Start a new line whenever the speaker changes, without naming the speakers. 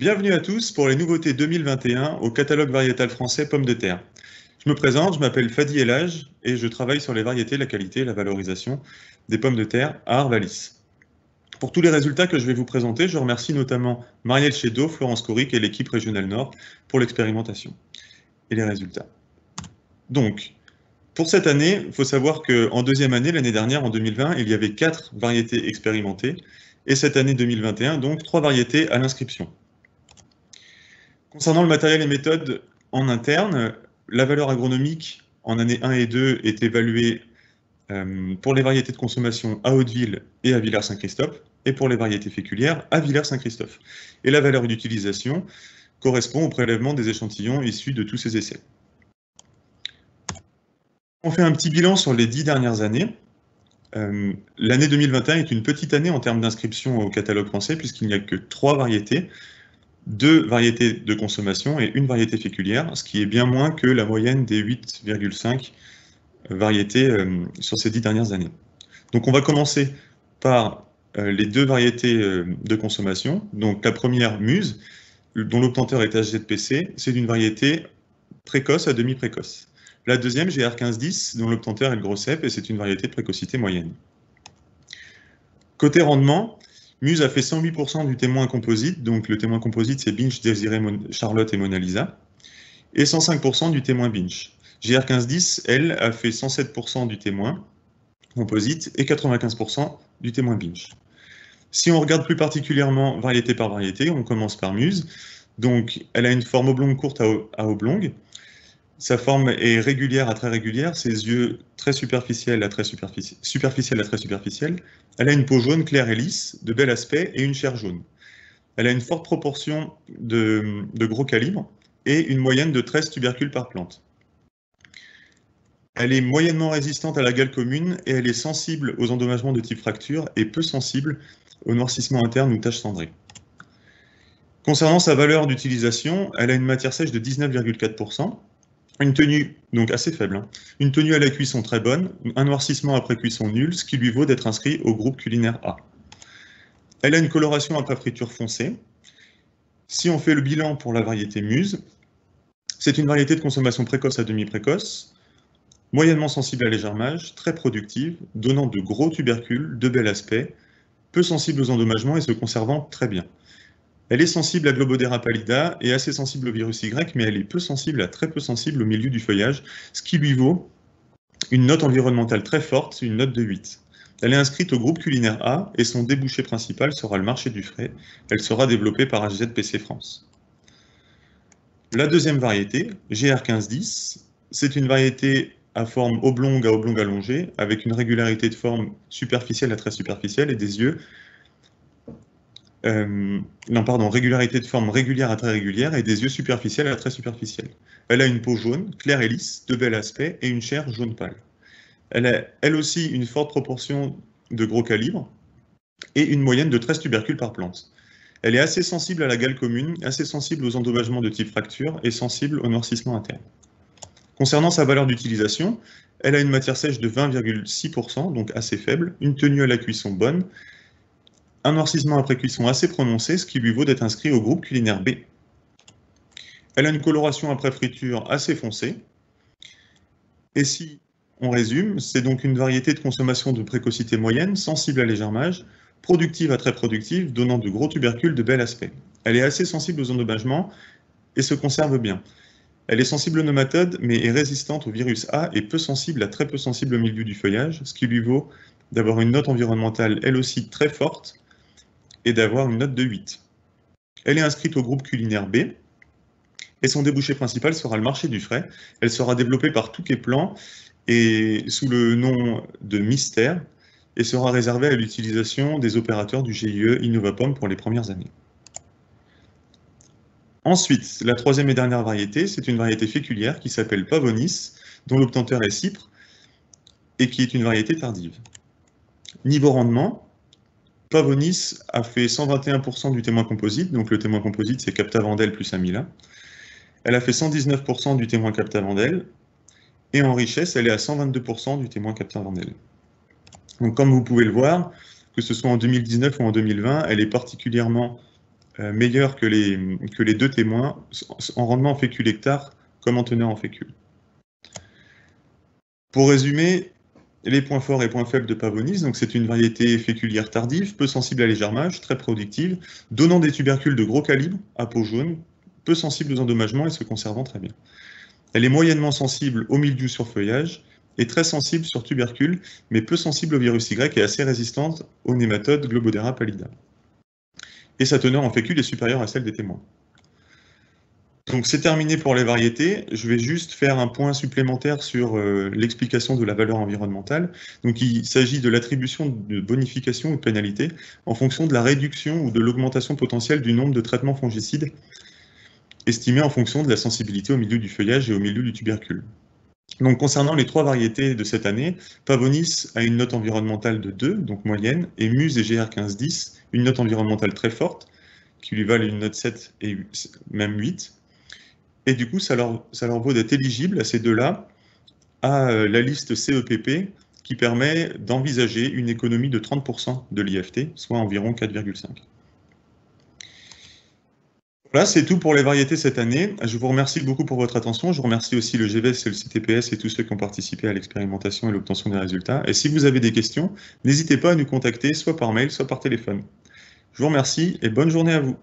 Bienvenue à tous pour les nouveautés 2021 au catalogue variétal français pommes de terre. Je me présente, je m'appelle Fadi Elhaj et je travaille sur les variétés, la qualité et la valorisation des pommes de terre à Arvalis. Pour tous les résultats que je vais vous présenter, je remercie notamment Marielle Chédot, Florence Coric et l'équipe régionale Nord pour l'expérimentation et les résultats. Donc, pour cette année, il faut savoir qu'en deuxième année, l'année dernière, en 2020, il y avait 4 variétés expérimentées et cette année 2021, donc 3 variétés à l'inscription. Concernant le matériel et méthode en interne, la valeur agronomique en année 1 et 2 est évaluée pour les variétés de consommation à Hauteville et à Villers-Saint-Christophe, et pour les variétés féculières à Villers-Saint-Christophe. Et la valeur d'utilisation correspond au prélèvement des échantillons issus de tous ces essais. On fait un petit bilan sur les 10 dernières années. L'année 2021 est une petite année en termes d'inscription au catalogue français, puisqu'il n'y a que 3 variétés, 2 variétés de consommation et 1 variété féculière, ce qui est bien moins que la moyenne des 8,5 variétés sur ces 10 dernières années. Donc on va commencer par les 2 variétés de consommation. Donc la première, Muse, dont l'obtenteur est HZPC, c'est d'une variété précoce à demi-précoce. La deuxième, GR1510, dont l'obtenteur est le gros cep, et c'est une variété de précocité moyenne. Côté rendement, Muse a fait 108% du témoin composite, donc le témoin composite c'est Binge, Désiré, Charlotte et Mona Lisa, et 105% du témoin Binge. GR1510, elle, a fait 107% du témoin composite et 95% du témoin Binge. Si on regarde plus particulièrement variété par variété, on commence par Muse. Donc, elle a une forme oblongue courte à oblongue. Sa forme est régulière à très régulière, ses yeux très superficiels à très superficiels. Elle a une peau jaune claire et lisse, de bel aspect et une chair jaune. Elle a une forte proportion de gros calibre et une moyenne de 13 tubercules par plante. Elle est moyennement résistante à la gale commune et elle est sensible aux endommagements de type fracture et peu sensible au noircissement interne ou taches cendrées. Concernant sa valeur d'utilisation, elle a une matière sèche de 19,4%. Une tenue, donc assez faible, une tenue à la cuisson très bonne, un noircissement après cuisson nul, ce qui lui vaut d'être inscrit au groupe culinaire A. Elle a une coloration après friture foncée. Si on fait le bilan pour la variété Muse, c'est une variété de consommation précoce à demi-précoce, moyennement sensible à l'égermage, très productive, donnant de gros tubercules, de bel aspect, peu sensible aux endommagements et se conservant très bien. Elle est sensible à Globodera pallida et assez sensible au virus Y, mais elle est peu sensible à très peu sensible au milieu du feuillage, ce qui lui vaut une note environnementale très forte, une note de 8. Elle est inscrite au groupe culinaire A et son débouché principal sera le marché du frais. Elle sera développée par HZPC France. La deuxième variété, GR1510, c'est une variété à forme oblongue à oblongue allongée, avec une régularité de forme superficielle à très superficielle et des yeux régularité de forme régulière à très régulière et des yeux superficiels à très superficiels. Elle a une peau jaune, claire et lisse, de bel aspect et une chair jaune pâle. Elle a elle aussi une forte proportion de gros calibre et une moyenne de 13 tubercules par plante. Elle est assez sensible à la gale commune, assez sensible aux endommagements de type fracture et sensible au noircissement interne. Concernant sa valeur d'utilisation, elle a une matière sèche de 20,6%, donc assez faible, une tenue à la cuisson bonne, un noircissement après cuisson assez prononcé, ce qui lui vaut d'être inscrit au groupe culinaire B. Elle a une coloration après friture assez foncée. Et si on résume, c'est donc une variété de consommation de précocité moyenne, sensible à l'égermage, productive à très productive, donnant de gros tubercules de bel aspect. Elle est assez sensible aux endommagements et se conserve bien. Elle est sensible aux nématodes, mais est résistante au virus A et peu sensible à très peu sensible au milieu du feuillage, ce qui lui vaut d'avoir une note environnementale elle aussi très forte, et d'avoir une note de 8. Elle est inscrite au groupe culinaire B, et son débouché principal sera le marché du frais. Elle sera développée par Touquet Plan et sous le nom de Mystère, et sera réservée à l'utilisation des opérateurs du GIE Innovapom pour les premières années. Ensuite, la troisième et dernière variété, c'est une variété féculière qui s'appelle Pavonis, dont l'obtenteur est Cypre, et qui est une variété tardive. Niveau rendement, Pavonis a fait 121% du témoin composite, donc le témoin composite c'est Captavandel plus Amila. Elle a fait 119% du témoin Captavandel, et en richesse, elle est à 122% du témoin Captavandel. Donc comme vous pouvez le voir, que ce soit en 2019 ou en 2020, elle est particulièrement meilleur que les deux témoins en rendement en fécule hectare comme en teneur en fécule. Pour résumer, les points forts et points faibles de Pavonis, donc c'est une variété féculière tardive, peu sensible à l'égermage, très productive, donnant des tubercules de gros calibre, à peau jaune, peu sensible aux endommagements et se conservant très bien. Elle est moyennement sensible au mildiou sur feuillage et très sensible sur tubercules, mais peu sensible au virus Y et assez résistante aux nématodes Globodera pallida. Et sa teneur en fécule est supérieure à celle des témoins. Donc c'est terminé pour les variétés. Je vais juste faire un point supplémentaire sur l'explication de la valeur environnementale. Donc il s'agit de l'attribution de bonification ou de pénalité en fonction de la réduction ou de l'augmentation potentielle du nombre de traitements fongicides estimé en fonction de la sensibilité au milieu du feuillage et au milieu du tubercule. Donc concernant les trois variétés de cette année, Pavonis a une note environnementale de 2, donc moyenne, et Muse et GR1510, une note environnementale très forte, qui lui valent une note 7 et même 8. Et du coup, ça leur vaut d'être éligibles à ces deux-là à la liste CEPP qui permet d'envisager une économie de 30% de l'IFT, soit environ 4,5. Voilà, c'est tout pour les variétés cette année. Je vous remercie beaucoup pour votre attention. Je remercie aussi le GVS et le CTPS et tous ceux qui ont participé à l'expérimentation et l'obtention des résultats. Et si vous avez des questions, n'hésitez pas à nous contacter soit par mail, soit par téléphone. Je vous remercie et bonne journée à vous.